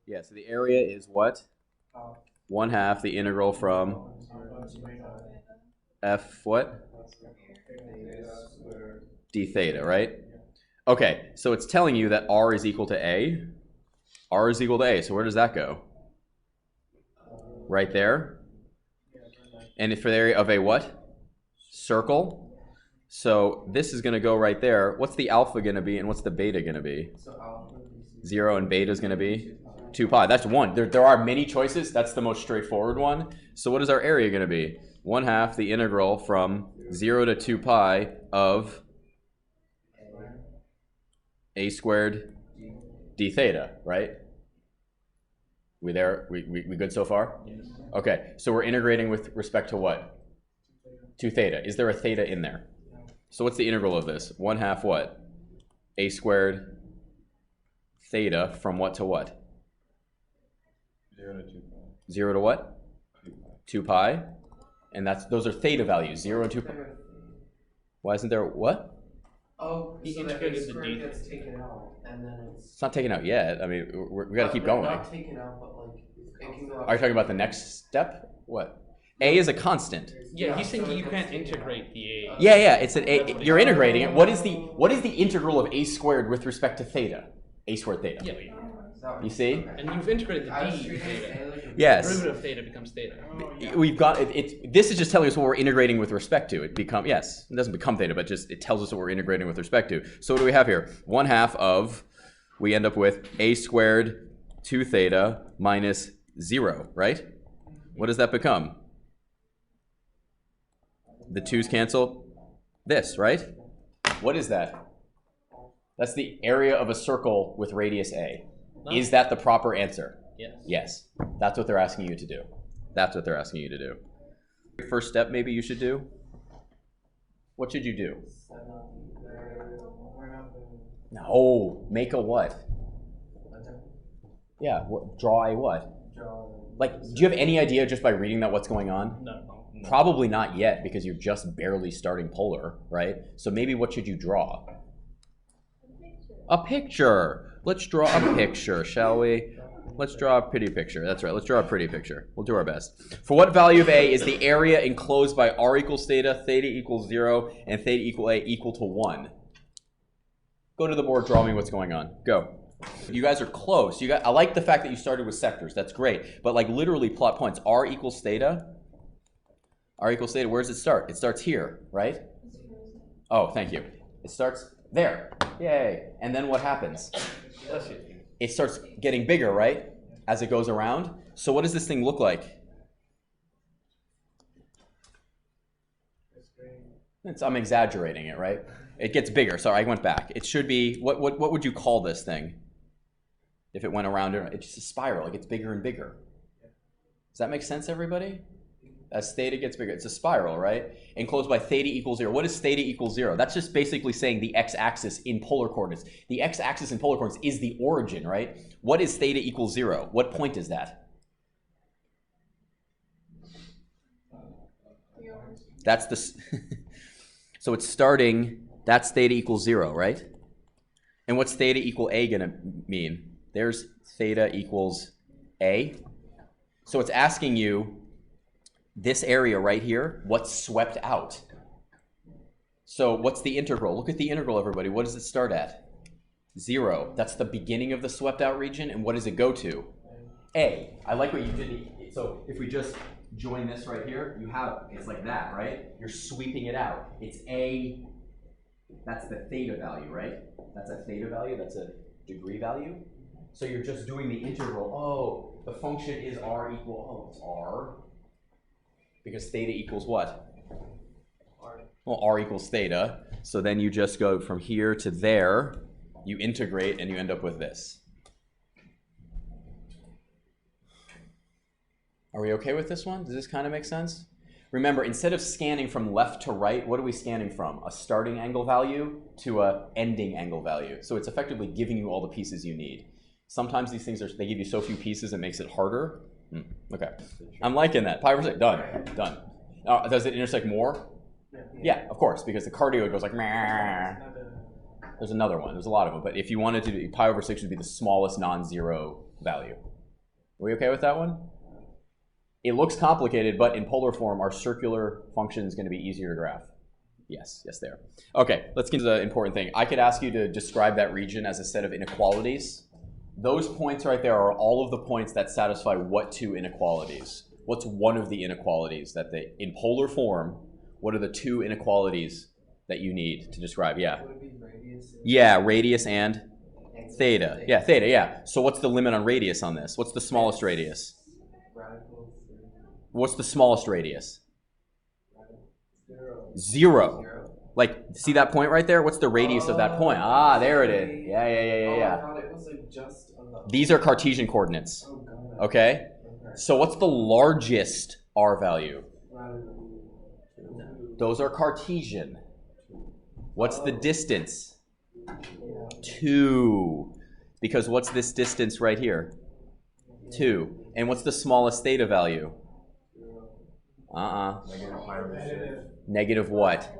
Yeah, so the area is what? 1/2 the integral from f what? D theta, right? Okay, so it's telling you that r is equal to a. R is equal to a, so where does that go? Right there. And for the area of a what? Circle. So this is going to go right there. What's the alpha going to be and what's the beta going to be? 0 and beta is going to be 2 pi. That's one. There are many choices. That's the most straightforward one. So what is our area going to be? 1/2 the integral from 0 to 2 pi of a squared d theta, right? We there? We good so far? Yes. Okay, so we're integrating with respect to what? 2 theta. Is there a theta in there? So what's the integral of this? 1/2 what? A squared theta from what to what? 0 to 2 pi. 0 to what? 2 pi. And those are theta values, 0 and 2 pi. Why isn't there what? Oh, He so that integrated a the squared d. gets taken out, and then It's not taken out yet. I mean, we got to keep going. Not taken out, but like it can go. Are you talking about the next step? What? A is a constant. Yeah, he's so thinking it you gets can't taken integrate out. the a. Yeah, it's an a. You're integrating it. What is the integral of a squared with respect to theta? A squared theta. Yeah, You see? and you've integrated the I was d treating theta. it like a- Yes. Derivative of theta becomes theta. We've got it. This is just telling us what we're integrating with respect to. It doesn't become theta, but just it tells us what we're integrating with respect to. So what do we have here? 1/2 of, we end up with a squared 2 theta minus 0, right? What does that become? The 2's cancel. This, right? What is that? That's the area of a circle with radius a. Is that the proper answer? Yes. Yes. That's what they're asking you to do. That's what they're asking you to do. First step maybe you should do? What should you do? No, make a what? Yeah, draw a what? Like, do you have any idea just by reading that what's going on? No. Probably not yet because you're just barely starting polar, right? So maybe what should you draw? A picture. Let's draw a picture, shall we? Let's draw a pretty picture. That's right. Let's draw a pretty picture. We'll do our best. For what value of A is the area enclosed by r equals theta, theta equals 0, and theta equal A equal to 1? Go to the board, draw me what's going on. Go. You guys are close. I like the fact that you started with sectors. That's great. But like literally plot points. R equals theta. R equals theta. Where does it start? It starts here, right? Oh, thank you. It starts there. Yay. And then what happens? It starts getting bigger, right? As it goes around. So what does this thing look like? I'm exaggerating it, right? It gets bigger. Sorry, I went back. It should be, what would you call this thing? If it went around, it's just a spiral. It gets bigger and bigger. Does that make sense, everybody? As theta gets bigger, it's a spiral, right? Enclosed by theta equals 0. What is theta equals 0? That's just basically saying the x-axis in polar coordinates. The x-axis in polar coordinates is the origin, right? What is theta equals 0? What point is that? That's the... So it's starting, that's theta equals 0, right? And what's theta equal a going to mean? There's theta equals a. So it's asking you, this area right here, what's swept out? So what's the integral? Look at the integral, everybody. What does it start at? 0. That's the beginning of the swept out region. And what does it go to? A. I like what you did. So if we just join this right here, it's like that, right? You're sweeping it out. It's A. That's the theta value, right? That's a theta value. That's a degree value. So you're just doing the integral. Oh, the function is r equal, it's r. Because theta equals what? R. Well, r equals theta. So then you just go from here to there. You integrate and you end up with this. Are we okay with this one? Does this kind of make sense? Remember, instead of scanning from left to right, what are we scanning from? A starting angle value to a ending angle value. So it's effectively giving you all the pieces you need. Sometimes these things, they give you so few pieces it makes it harder. Okay. I'm liking that. Pi over 6. Done. Done. Does it intersect more? Yeah, of course, because the cardio goes like, meh. There's another one. There's a lot of them. But if you wanted to, pi over 6 would be the smallest non-zero value. Are we okay with that one? It looks complicated, but in polar form, our circular function is going to be easier to graph. Yes, there. Okay, let's get to the important thing. I could ask you to describe that region as a set of inequalities. Those points right there are all of the points that satisfy what two inequalities? What's one of the inequalities that in polar form, what are the two inequalities that you need to describe? Yeah. Would it be radius? Yeah, radius and theta. Yeah, theta, yeah. So what's the limit on radius on this? What's the smallest radius? Radical 3. What's the smallest radius? 0. 0. 0. Like, see that point right there? What's the radius of that point? Ah, there it is. Yeah. I thought it was like just above. These are Cartesian coordinates. Oh, God. Okay? Okay. So what's the largest R value? Radical 2. Those are Cartesian. What's the distance? Yeah. 2. Because what's this distance right here? 2. And what's the smallest theta value? Negative what?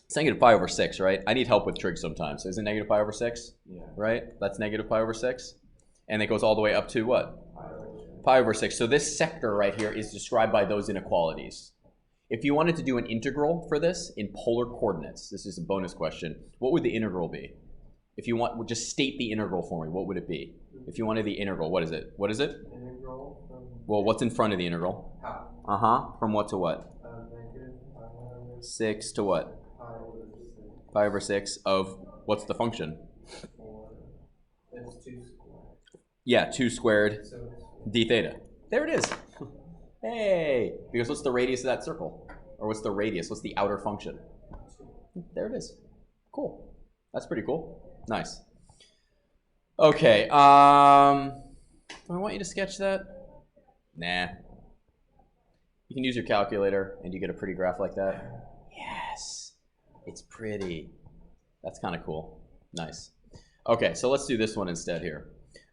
It's negative pi over 6, right? I need help with trig sometimes. Isn't negative pi over 6? Yeah. Right? That's negative pi over 6. And it goes all the way up to what? Pi over 6. So this sector right here is described by those inequalities. If you wanted to do an integral for this in polar coordinates, this is a bonus question, what would the integral be? If you want, just state the integral for me, what would it be? If you wanted the integral, what is it? What is it? Integral from Well, what's in front of the integral? half. From what to what? Negative pi over 6 to what? pi over 6. Pi over 6 of, what's the function? 4. It's 2 squared. Yeah, 2 squared So it's d theta. There it is. Hey! Because what's the radius of that circle? Or what's the radius? What's the outer function? There it is. Cool. That's pretty cool. Nice. Okay, do I want you to sketch that? Nah. You can use your calculator and you get a pretty graph like that. Yes. It's pretty. That's kind of cool. Nice. Okay, so let's do this one instead here.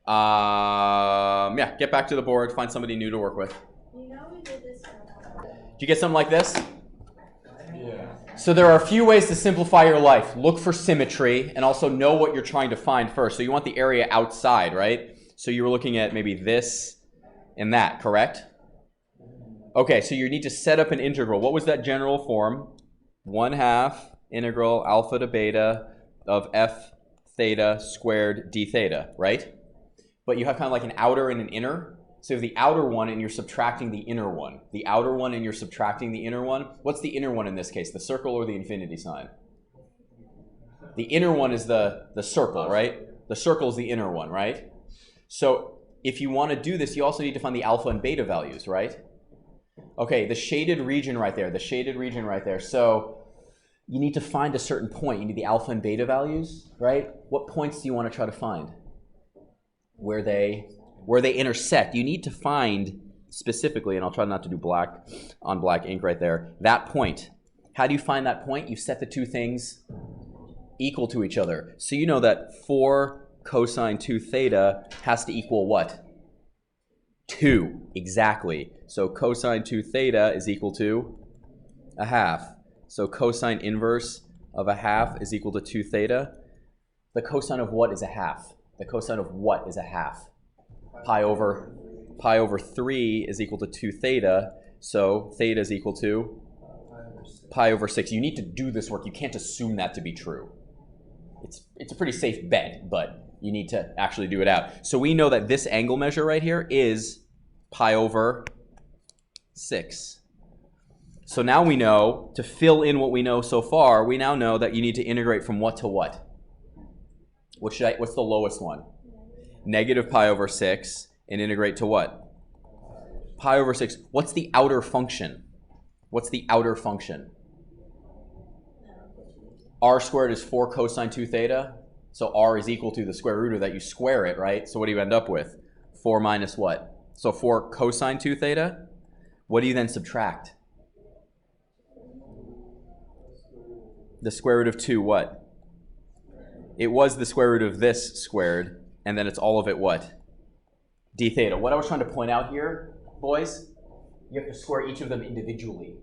Yeah, get back to the board, find somebody new to work with. You know we did this. Did you get something like this? yeah. So there are a few ways to simplify your life. Look for symmetry and also know what you're trying to find first. So you want the area outside, right? So you were looking at maybe this and that, correct? Okay, so you need to set up an integral. What was that general form? 1/2 integral alpha to beta of f theta squared d theta, right? But you have kind of like an outer and an inner. So you have the outer one and you're subtracting the inner one. The outer one and you're subtracting the inner one. What's the inner one in this case? The circle or the infinity sign? The inner one is the circle, right? The circle is the inner one, right? So if you want to do this, you also need to find the alpha and beta values, right? Okay, the shaded region right there, So you need to find a certain point. You need the alpha and beta values, right? What points do you want to try to find? Where they intersect. You need to find specifically, and I'll try not to do black on black ink right there, that point. How do you find that point? You set the two things equal to each other. So you know that 4 cosine 2 theta has to equal what? 2, exactly. So cosine 2 theta is equal to 1/2. So cosine inverse of 1/2 is equal to 2 theta. The cosine of what is 1/2? The cosine of what is 1/2? Pi over 3 is equal to 2 theta. So theta is equal to pi over 6. You need to do this work. You can't assume that to be true. It's a pretty safe bet, but you need to actually do it out. So we know that this angle measure right here is pi over 6. So now we know, to fill in what we know so far, we now know that you need to integrate from what to what? What's the lowest one? Negative pi over 6, and integrate to what? Pi over 6. What's the outer function? What's the outer function? R squared is 4 cosine 2 theta. So R is equal to the square root of that. You square it, right? So what do you end up with? 4 minus what? So 4 cosine 2 theta. What do you then subtract? The square root of 2 what? It was the square root of this squared, and then it's all of it what? D theta. What I was trying to point out here, boys, you have to square each of them individually.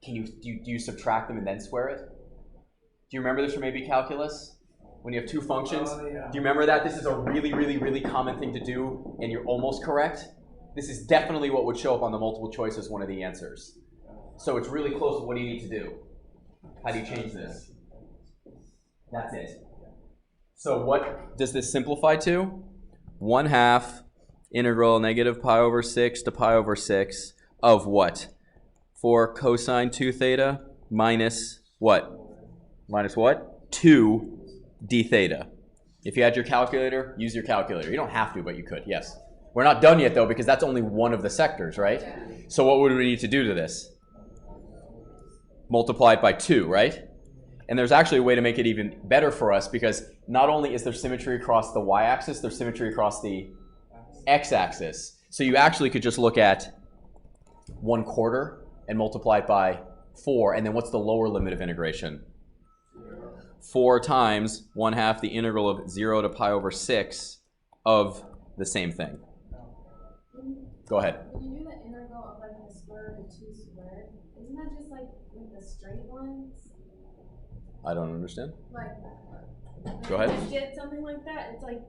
Do you subtract them and then square it? Do you remember this from maybe calculus? When you have two functions. Oh, yeah. Do you remember that? This is a really, really, really common thing to do, and you're almost correct. This is definitely what would show up on the multiple choice as one of the answers. So it's really close. What do you need to do? How do you change this? That's it. So what does this simplify to? 1/2 integral negative pi over 6 to pi over 6 of what? 4 cosine 2 theta minus what? Minus what? 2 d theta. If you had your calculator, use your calculator. You don't have to, but you could, yes. We're not done yet, though, because that's only one of the sectors, right? So what would we need to do to this? Multiply it by 2, right? And there's actually a way to make it even better for us, because not only is there symmetry across the y-axis, there's symmetry across the x-axis. So you actually could just look at 1/4 and multiply it by 4, and then what's the lower limit of integration? 4 times 1/2 the integral of 0 to pi over 6 of the same thing. Go ahead. When you do the integral of like the square root of 2 squared, isn't that just like with the straight ones? I don't understand. Like, Go ahead. If you did something like that, it's like